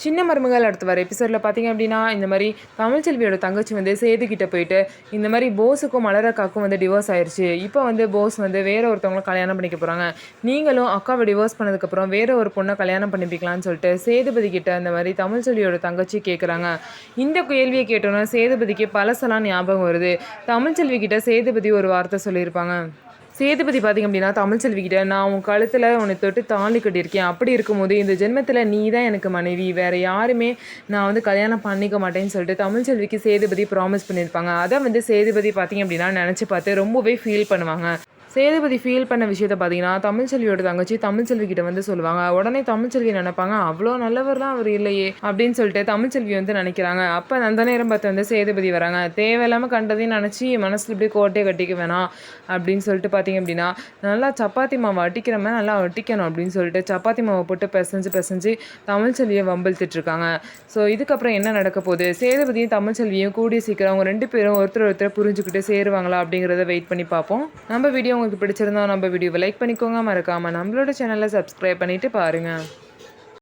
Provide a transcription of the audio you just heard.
சின்ன மருமகள் அடுத்து வர எபிசோடில் பார்த்தீங்க அப்படின்னா இந்த மாதிரி தமிழ்ச்செல்வியோட தங்கச்சி வந்து சேதுக்கிட்ட போயிட்டு இந்த மாதிரி போஸுக்கும் மலரக்காக்கும் வந்து டிவோர்ஸ் ஆயிடுச்சு. இப்போ வந்து போஸ் வந்து வேற ஒருத்தவங்கள கல்யாணம் பண்ணிக்க போகிறாங்க. நீங்களும் அக்காவை டிவோர்ஸ் பண்ணதுக்கப்புறம் வேற ஒரு பொண்ணை கல்யாணம் பண்ணிப்பிக்கலான்னு சொல்லிட்டு சேதுபதி கிட்ட அந்த மாதிரி தமிழ்ச்செல்வியோட தங்கச்சி கேட்குறாங்க. இந்த கேள்வியை கேட்டோன்னா சேதுபதிக்கு பழசெல்லாம் ஞாபகம் வருது. தமிழ்ச்செல்வி கிட்ட சேதுபதி ஒரு வார்த்தை சொல்லியிருப்பாங்க. சேதுபதி பார்த்திங்க அப்படின்னா தமிழ்ச்செல்வி கிட்ட நான் உன் கழுத்தில் உன்னை தொட்டு தாலி கட்டியிருக்கேன். அப்படி இருக்கும்போது இந்த ஜென்மத்தில் நீ தான் எனக்கு மனைவி, வேறு யாருமே நான் வந்து கல்யாணம் பண்ணிக்க மாட்டேன்னு சொல்லிட்டு தமிழ்ச்செல்விக்கு சேதுபதி ப்ராமிஸ் பண்ணியிருப்பாங்க. அதை வந்து சேதுபதி பார்த்திங்க அப்படின்னா நினச்சி பார்த்து ரொம்பவே ஃபீல் பண்ணுவாங்க. சேதுபதி ஃபீல் பண்ண விஷயத்த பார்த்தீங்கன்னா தமிழ்ச்செல்வியோட தங்கச்சி தமிழ்ச்செல்வி கிட்ட வந்து சொல்லுவாங்க. உடனே தமிழ்ச்செல்வி நினைப்பாங்க அவ்வளோ நல்லவர்லாம் அவர் இல்லையே அப்படின்னு சொல்லிட்டு தமிழ்ச்செல்வி வந்து நினைக்கிறாங்க. அப்போ அந்த நேரம் பார்த்து வந்து சேதுபதி வராங்க. தேவையில்லாமல் கண்டதையும் நினச்சி மனசில் இப்படி கோட்டையை கட்டிக்க வேணாம் அப்படின்னு சொல்லிட்டு பார்த்தீங்க அப்படின்னா நல்லா சப்பாத்தி மாவை அட்டிக்கிற மாதிரி நல்லா அட்டிக்கணும் அப்படின்னு சொல்லிட்டு சப்பாத்தி மாவை போட்டு பிசைஞ்சு தமிழ்ச்செல்வியை வம்பிழுத்துட்ருக்காங்க. ஸோ இதுக்கப்புறம் என்ன நடக்க போகுது, சேதுபதியும் தமிழ்ச்செல்வியும் கூடிய சீக்கிரம் அவங்க 2 பேரும் ஒருத்தர் புரிஞ்சுக்கிட்டு சேருவாங்களா அப்படிங்கிறத வெயிட் பண்ணி பார்ப்போம். நம்ம வீடியோ உங்களுக்கு பிடிச்சிருந்தா நம்ம வீடியோவை லைக் பண்ணிக்கோங்க. மறக்காமல் நம்மளோட சேனலை சப்ஸ்கிரைப் பண்ணிவிட்டு பாருங்கள்.